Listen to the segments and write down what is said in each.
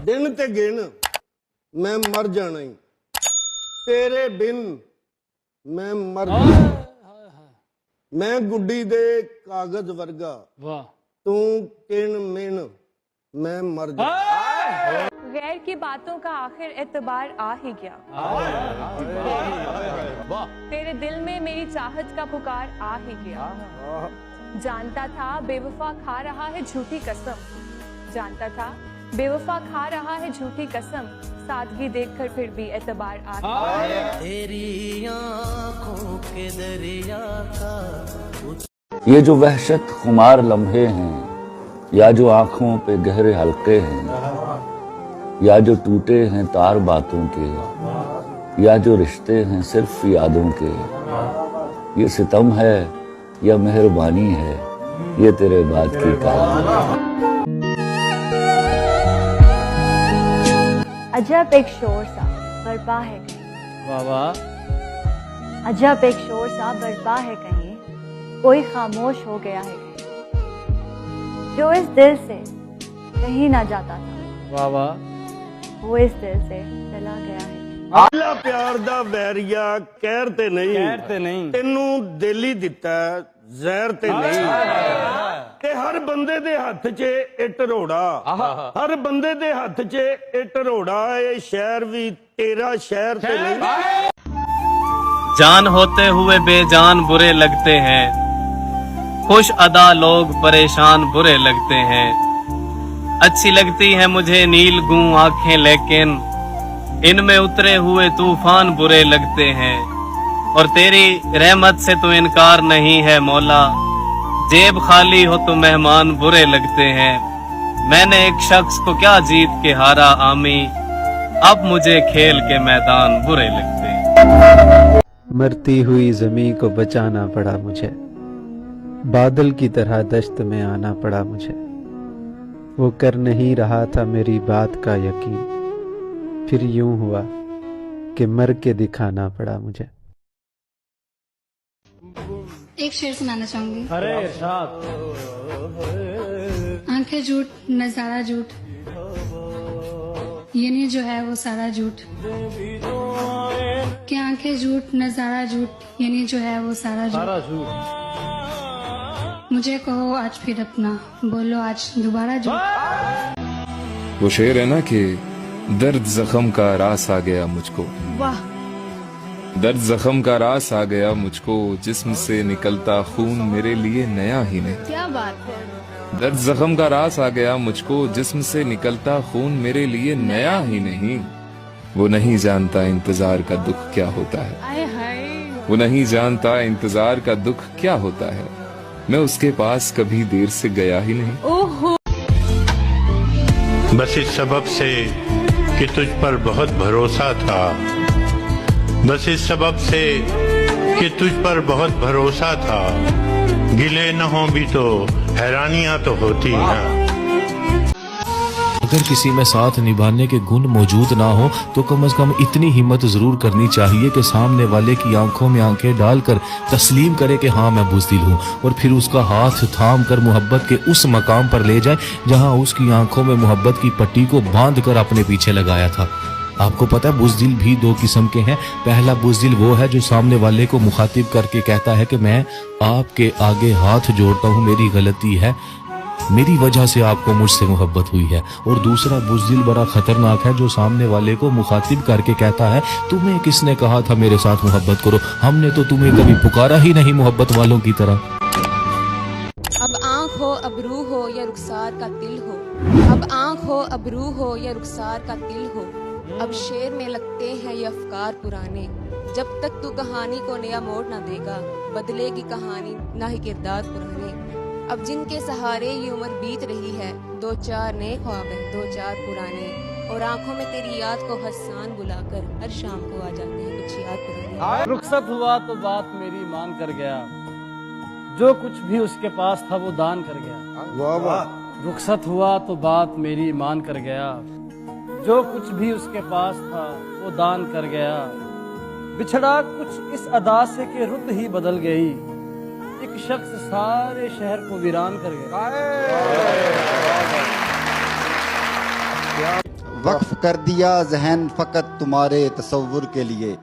दिन ते गिन मैं मर जाना ही, तेरे बिन मैं मर जाना। मैं गुड्डी दे कागज वर्गा, तू किन मिन मैं मर जाना। गैर की बातों का आखिर एतबार आ ही गया। तेरे दिल में मेरी चाहत का पुकार आ ही गया। जानता था बेवफा खा रहा है झूठी कसम, जानता था बेवफा खा रहा है झूठी कसम, सादगी देखकर फिर भी एतबार आ गया। तेरी आँखों के दरिया का ये जो वहशत खुमार लम्हे हैं, या जो आंखों पे गहरे हल्के हैं, या जो टूटे हैं तार बातों के, या जो रिश्ते हैं सिर्फ यादों के, ये सितम है या मेहरबानी है, ये तेरे बाद की कहानी। अजब एक शोर सा बरपा है कहीं, वाह वाह। अजब एक शोर सा बरपा है कहीं, कोई खामोश हो गया है कहीं, जो इस दिल से कहीं ना जाता था, वाह वाह। वो इस दिल से चला गया है। आला प्यार दा वैरिया कहर ते नहीं, तेनू दिल ही दिता जहर ते नहीं। ते हर बंदे दे हथ च इट रोड़ा, हर बंदे दे हथ च इट रोड़ा, ये शहर भी तेरा शहर ते नहीं। जान होते हुए बेजान बुरे लगते हैं, खुश अदा लोग परेशान बुरे लगते हैं। अच्छी लगती है मुझे नील गूं आंखें, लेकिन इनमें उतरे हुए तूफान बुरे लगते हैं। और तेरी रहमत से तो इनकार नहीं है मौला, जेब खाली हो तो मेहमान बुरे लगते हैं। मैंने एक शख्स को क्या जीत के हारा आमी, अब मुझे खेल के मैदान बुरे लगते हैं। मरती हुई जमीन को बचाना पड़ा मुझे, बादल की तरह दश्त में आना पड़ा मुझे। वो कर नहीं रहा था मेरी बात का यकीन, फिर यूं हुआ कि मर के दिखाना पड़ा मुझे। एक शेर सुनाना चाहूंगी। अरे इरशाद। आंखें झूठ नजारा झूठ, ये नहीं जो है वो सारा झूठ। कि आंखें झूठ नजारा झूठ, ये नहीं जो है वो सारा झूठ। मुझे कहो आज फिर अपना, बोलो आज दोबारा झूठ। वो शेर है ना कि दर्द जख्म का रास आ गया मुझको, वाह। दर्द जख्म का रास आ गया मुझको, जिस्म से निकलता खून मेरे लिए नया ही नहीं। क्या बात है। दर्द जख्म का रास आ गया मुझको, जिस्म से निकलता खून मेरे लिए नया ही नहीं। वो नहीं जानता इंतजार का दुख क्या होता है, वो नहीं जानता इंतजार का दुख क्या होता है। मैं उसके पास कभी देर से गया ही नहीं। बस इस सबब से कि तुझ पर बहुत भरोसा था, बस इस सबब से कि तुझ पर बहुत भरोसा था। गिले न हो भी तो हैरानियां तो होती हैं। अगर किसी में साथ निभाने के गुण मौजूद ना हो तो कम से कम इतनी हिम्मत जरूर करनी चाहिए कि सामने वाले की आंखों में आंखें डालकर तस्लीम करे कि हाँ मैं बुज़दिल हूँ, और फिर उसका हाथ थाम कर मोहब्बत के उस मकाम पर ले जाए जहाँ उसकी आंखों में मोहब्बत की पट्टी को बांध कर अपने पीछे लगाया था। आपको पता है बुज़दिल भी दो किस्म के हैं। पहला बुज़दिल वो है जो सामने वाले को मुखातिब करके कहता है कि मैं आपके आगे हाथ जोड़ता हूँ, मेरी गलती है, मेरी वजह से आपको मुझसे मोहब्बत हुई है। और दूसरा बुज़दिल बड़ा खतरनाक है जो सामने वाले को मुखातिब करके कहता है तुम्हें किसने कहा था मेरे साथ मोहब्बत करो, हमने तो तुम्हें कभी पुकारा ही नहीं मोहब्बत वालों की तरह। अब आँख हो अबरू हो या रुखसार का तिल हो, अब आँख हो अबरू हो या रुखसार का तिल हो, अब शेर में लगते हैं ये अफकार पुराने। जब तक तू कहानी को नया मोड़ ना देगा, बदलेगी कहानी ना ही किरदार पुराने। अब जिनके सहारे ये उम्र बीत रही है, दो चार नए ख्वाब हैं, दो चार पुराने। और आंखों में तेरी याद को हसान बुलाकर हर शाम को आ जाते हैं कुछ याद पुराने। रुखसत हुआ तो बात मेरी मान कर गया, जो कुछ भी उसके पास था वो दान कर गया। वाह वाह। रुखसत हुआ तो बात मेरी मान कर गया, जो कुछ भी उसके पास था वो दान कर गया। बिछड़ा कुछ इस अदा से कि रुत ही बदल गई, एक शख्स सारे शहर को वीरान कर गया। वक्फ कर दिया जहन फकत तुम्हारे तसव्वुर के लिए,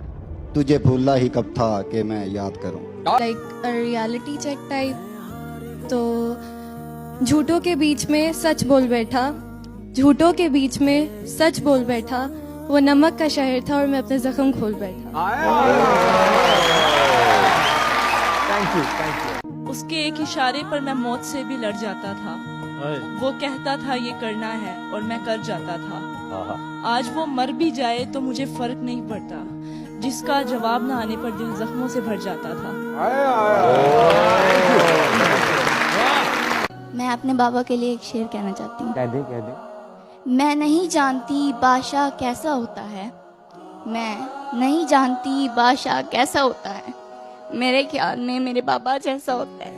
तुझे भूला ही कब था कि मैं याद करूं। Like reality check type. तो झूठों के बीच में सच बोल बैठा, झूठों के बीच में सच बोल बैठा, वो नमक का शहर था और मैं अपने जख्म खोल बैठा। Thank you. उसके एक इशारे पर मैं मौत से भी लड़ जाता था। वो कहता था ये करना है और मैं कर जाता था। आज वो मर भी जाए तो मुझे फर्क नहीं पड़ता, जिसका जवाब न आने पर दिल जख्मों से भर जाता था। मैं अपने बाबा के लिए एक शेर कहना चाहती हूँ। कह दे। मैं नहीं जानती बादशाह कैसा होता है, मैं नहीं जानती बादशाह कैसा होता है, मेरे ख्याल में मेरे बाबा जैसा होता है।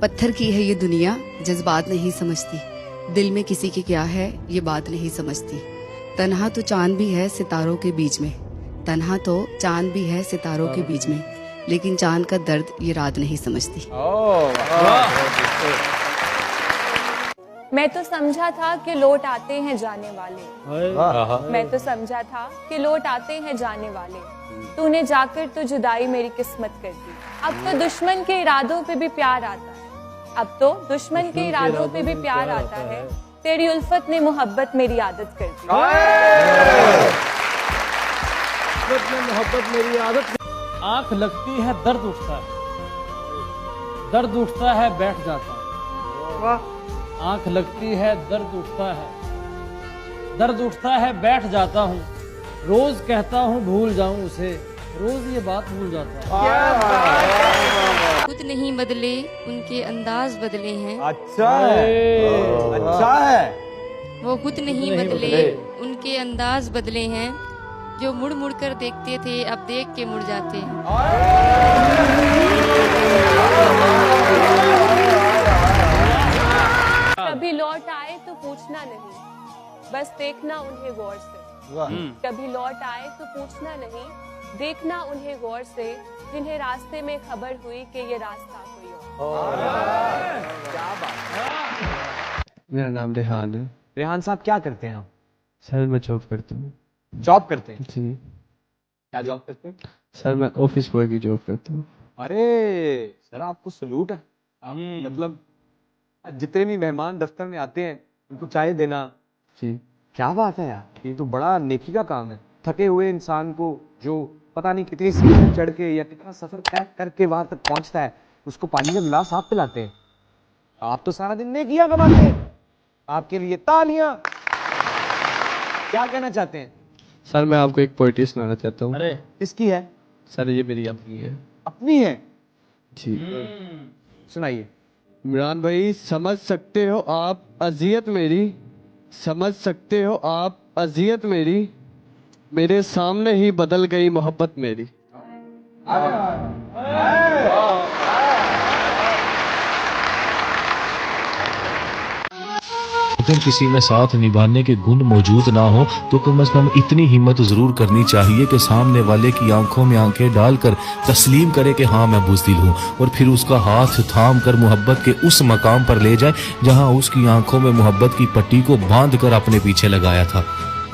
पत्थर की है ये दुनिया, जज्बात नहीं समझती, दिल में किसी के क्या है ये बात नहीं समझती। तन्हा तो चांद भी है सितारों के बीच में, तन्हा तो चांद भी है सितारों के बीच में, लेकिन चांद का दर्द ये रात नहीं समझती। मैं तो समझा था कि लौट आते हैं जाने वाले, मैं तो समझा था कि लौट आते हैं जाने वाले, तूने जाकर तो जुदाई मेरी किस्मत कर दी। अब तो दुश्मन के इरादों पे भी प्यार आता है, अब तो दुश्मन के इरादों पे भी प्यार आता है, तेरी उल्फत ने मोहब्बत मेरी आदत कर दी। मोहब्बत मेरी आदत। आंख लगती है दर्द उठता है, दर्द उठता है बैठ जाता है। आंख लगती है दर्द उठता है, दर्द उठता है बैठ जाता हूँ, रोज कहता हूँ भूल जाऊं उसे, रोज ये बात भूल जाता है। खुद नहीं बदले उनके अंदाज बदले हैं। अच्छा है, अच्छा है। वो खुद नहीं बदले उनके अंदाज बदले हैं, जो मुड़ मुड़ कर देखते थे अब देख के मुड़ जाते हैं। कभी लौट आए तो पूछना नहीं, बस देखना उन्हें गौर से। कभी लौट आए तो पूछना नहीं, देखना उन्हें गौर से, जिन्हें रास्ते में खबर हुई कि ये रास्ता कोई और। क्या बात। मेरा नाम रेहान है। रेहान साहब क्या करते हैं आप? सर मैं जॉब करता हूँ। जॉब करते हैं? जी। क्या जॉब करते हैं? सर मैं ऑफिस बॉय की जॉब करता हूँ। अरे सर आपको सलूट है। मतलब जितने भी मेहमान दफ्तर में आते हैं उनको चाय देना। जी। क्या बात है यार, ये तो बड़ा नेकी का काम है। थके हुए इंसान को जो पता नहीं कितनी सीढ़ियां चढ़ के या कितना सफर तय करके वहां तक पहुंचता है, उसको पानी का गिलास आप पिलाते हैं। आप तो सारा दिन नेकियां कमाते हैं, आपके लिए तालियां। क्या कहना चाहते हैं? सर मैं आपको एक पोएट्री सुनाना चाहता हूँ। अरे किसकी है? सर ये मेरी अपनी है। अपनी है? जी। सुनाइए। इमरान भाई, समझ सकते हो आप अजियत मेरी, समझ सकते हो आप अजियत मेरी, मेरे सामने ही बदल गई मोहब्बत मेरी। अगर किसी में साथ निभाने के गुण मौजूद ना हो तो कम से कम इतनी हिम्मत जरूर करनी चाहिए कि सामने वाले की आंखों में आंखें डालकर तस्लीम करे कि हाँ मैं बुज़दिल हूँ, और फिर उसका हाथ थाम कर मोहब्बत के उस मकाम पर ले जाए जहाँ उसकी आंखों में मोहब्बत की पट्टी को बांध कर अपने पीछे लगाया था।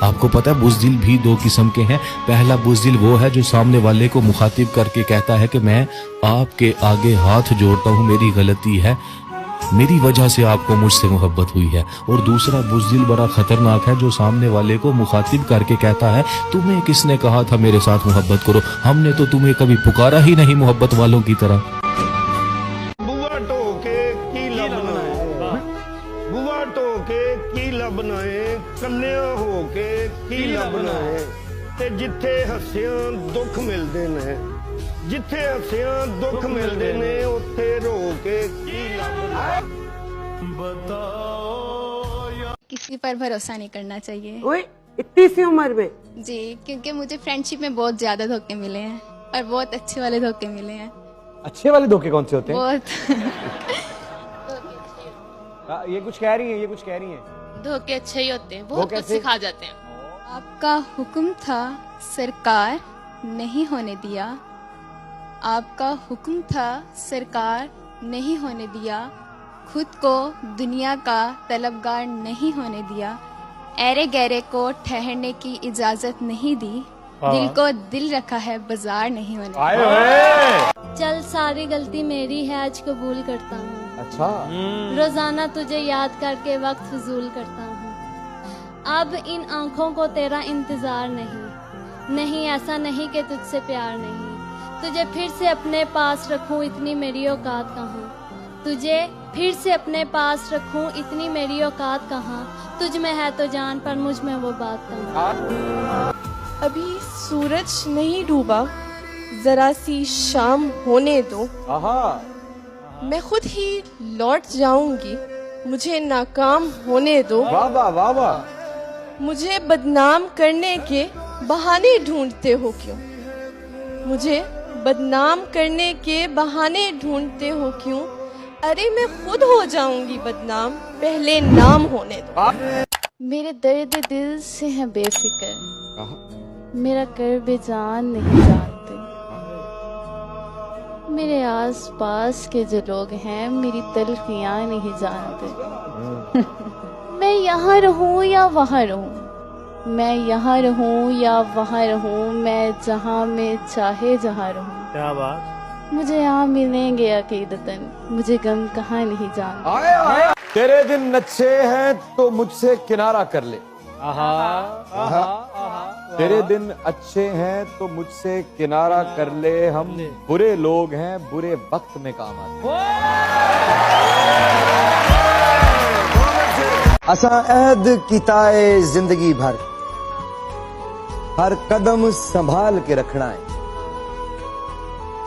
आपको पता है बुज़दिल भी दो किस्म के हैं। पहला बुज़दिल वो है जो सामने वाले को मुखातिब करके कहता है कि मैं आपके आगे हाथ जोड़ता हूँ, मेरी गलती है, मेरी वजह से आपको मुझसे मोहब्बत हुई है। और दूसरा बुज़दिल बड़ा खतरनाक है जो सामने वाले को मुखातिब करके कहता है तुम्हें किसने कहा था मेरे साथ मोहब्बत करो, हमने तो तुम्हें कभी पुकारा ही नहीं मोहब्बत वालों की तरह। बुआ ढोके की लबनाए, बुआ ढोके की लबनाए, कल्लियां होके की लबनाए, ते जिथे हसियां दुख मिलदे ने, जिथे हसियां दुख मिलदे ने, उत्थे रो के की लबनाए। किसी पर भरोसा नहीं करना चाहिए। ओए इतनी सी उम्र में? जी, क्योंकि मुझे फ्रेंडशिप में बहुत ज्यादा धोखे मिले हैं और बहुत अच्छे वाले धोखे मिले हैं। अच्छे वाले धोखे कौन से होते हैं? बहुत ये कुछ कह रही है, ये कुछ कह रही है। धोखे अच्छे ही होते हैं, बहुत कुछ सिखा जाते हैं। आपका हुक्म था सरकार नहीं होने दिया, आपका हुक्म था सरकार नहीं होने दिया, खुद को दुनिया का तलबगार नहीं होने दिया, ऐरे गहरे को ठहरने की इजाजत नहीं दी, दिल को दिल रखा है बाजार नहीं होने। चल सारी गलती मेरी है, आज कबूल करता हूँ। अच्छा। रोजाना तुझे याद करके वक्त फजूल करता हूँ। अब इन आंखों को तेरा इंतजार नहीं, ऐसा नहीं कि तुझसे प्यार नहीं। तुझे फिर से अपने पास रखूं, इतनी मेरी औकात कहाँ। तुझे फिर से अपने पास रखूं, इतनी मेरी औकात कहाँ। तुझ में है तो जान, पर मुझ में वो बात कहाँ। अभी सूरज नहीं डूबा, जरा सी शाम होने दो। मैं खुद ही लौट जाऊंगी, मुझे नाकाम होने दो। वाह वाह वाह वाह। मुझे बदनाम करने के बहाने ढूंढते हो क्यों? मुझे बदनाम करने के बहाने ढूंढते हो क्यों? अरे मैं खुद हो जाऊंगी बदनाम, पहले नाम होने दो। मेरे दर्द दिल से है बेफिक्र, मेरा कर बेजान नहीं जानते। मेरे आस पास के जो लोग हैं मेरी तलखियां नहीं जानते। मैं यहाँ रहूं या वहाँ रहूं, मैं यहाँ रहूं या वहाँ रहूं, मैं जहाँ में चाहे जहाँ रहूं। क्या बात। मुझे यहाँ मिलेंगे अकीदतन, मुझे गम कहाँ नहीं जानते। तेरे दिन अच्छे हैं तो मुझसे किनारा कर ले। तेरे दिन अच्छे हैं तो मुझसे किनारा कर ले, हम बुरे लोग हैं, बुरे वक्त में काम आते। असा अहद किताए जिंदगी भर, हर कदम संभाल के रखना है।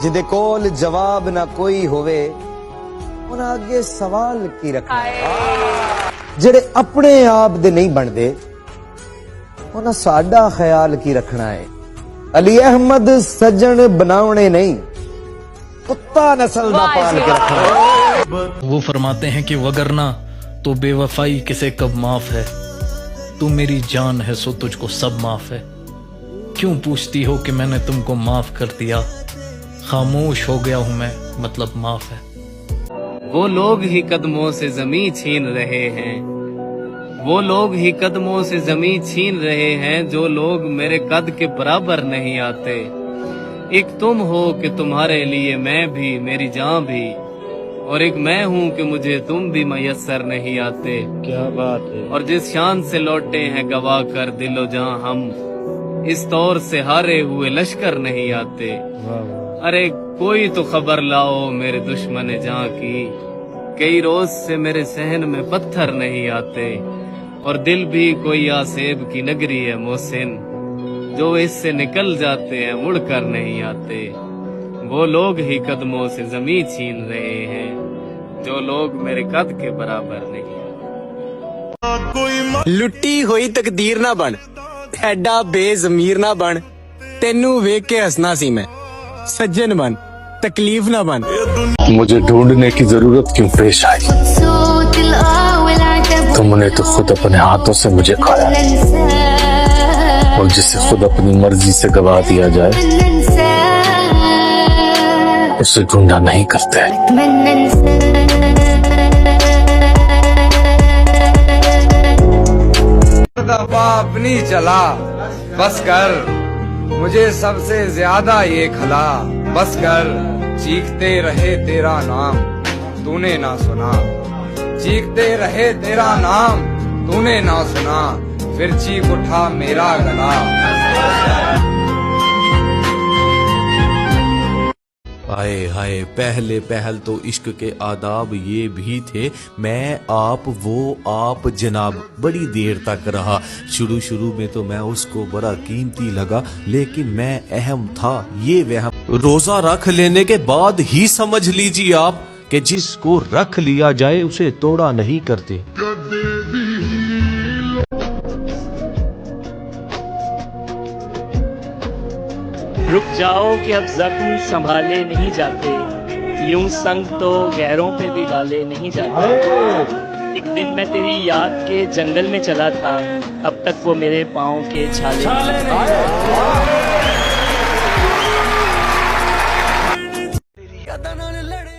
जिदे कोल जवाब ना कोई होवे, उन्हें आगे सवाल की रखना है। जेड़े अपने आप दे नहीं बनते, उन्हें साडा ख्याल की रखना है। अली अहमद सज्जन बनावने नहीं, कुत्ता नस्ल दा पाल के रखना है। वो फरमाते हैं कि वगरना तो बेवफाई किसे कब माफ है। तू मेरी जान है सो तुझको सब माफ है। क्यों पूछती हो कि मैंने तुमको माफ कर दिया? खामोश हो गया हूं मैं, मतलब माफ है। वो लोग ही कदमों से जमीन छीन रहे हैं, वो लोग ही कदमों से जमीन छीन रहे हैं, जो लोग मेरे कद के बराबर नहीं आते। एक तुम हो कि तुम्हारे लिए मैं भी, मेरी जान भी, और एक मैं हूँ कि मुझे तुम भी मयस्सर नहीं आते। क्या बात है। और जिस शान से लौटे हैं गवा कर दिलो जहां हम, इस तौर से हारे हुए लश्कर नहीं आते। अरे कोई तो खबर लाओ मेरे दुश्मन जहां की, कई रोज से मेरे सहन में पत्थर नहीं आते। और दिल भी कोई आसेब की नगरी है मोहसिन, जो इससे निकल जाते हैं मुड़कर नहीं आते। वो लोग ही कदमों से जमीन छीन रहे हैं, जो लोग मेरे कद के बराबर नहीं आते। लुट्टी हुई तकदीर ना बन, एडा बेजमीर ना बन, तेनू वेख के हंसना सी मैं। सज्जन बन, तकलीफ ना बन। मुझे ढूंढने की जरूरत क्यों पेश आई? तुमने तो खुद अपने हाथों से मुझे खाया, और जिसे खुद अपनी मर्जी से गवा दिया जाए उसे ढूंढा नहीं करते। अपनी चला बस कर, मुझे सबसे ज्यादा ये खला। बस कर, चीखते रहे तेरा नाम, तूने ना सुना। चीखते रहे तेरा नाम, तूने ना सुना, फिर चीख उठा मेरा गला। हाय हाय, पहले पहल तो इश्क के आदाब ये भी थे, मैं आप वो आप जनाब। बड़ी देर तक रहा, शुरू में तो मैं उसको बड़ा कीमती लगा, लेकिन मैं अहम था ये वहम। रोजा रख लेने के बाद ही समझ लीजिए आप कि जिसको रख लिया जाए उसे तोड़ा नहीं करते। रुक जाओ कि अब जख्म संभाले नहीं जाते, यूं संग तो गैरों पे भी डाले नहीं जाते। एक दिन मैं तेरी याद के जंगल में चला था, अब तक वो मेरे पाँव के छाले।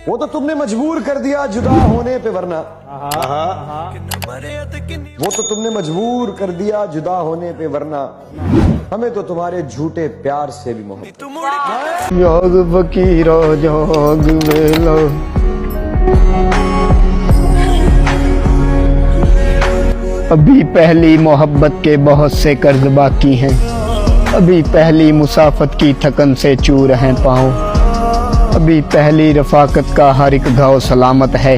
वो तो तुमने मजबूर कर दिया जुदा होने पे वरना वो तो तुमने मजबूर कर दिया जुदा होने पे वरना हमें तो तुम्हारे झूठे प्यार से भी मोहब्बत। जाग फकीरा जाग वेला अभी पहली मोहब्बत के बहुत से कर्ज बाकी हैं, अभी पहली मुसाफत की थकन से चूर हैं पाँव, अभी पहली रफाकत का हर एक घाव सलामत है,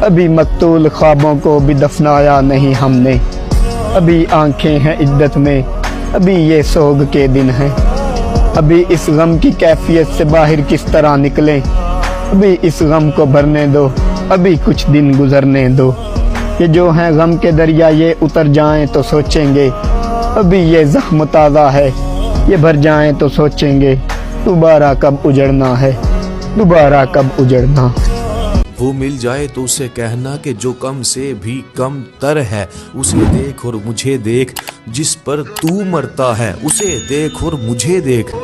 अभी मकतूल ख्वाबों को भी दफनाया नहीं हमने, अभी आंखें हैं इद्दत में, अभी ये सोग के दिन हैं, अभी इस गम की कैफियत से बाहर किस तरह निकलें, अभी इस गम को भरने दो, अभी कुछ दिन गुजरने दो, ये जो हैं गम के दरिया ये उतर जाएं तो सोचेंगे, अभी ये जख्म ताज़ा है ये भर जाएं तो सोचेंगे, दोबारा कब उजड़ना है, दोबारा कब उजड़ना। वो मिल जाए तो उसे कहना कि जो कम से भी कम तर है उसे देख और मुझे देख, जिस पर तू मरता है उसे देख और मुझे देख।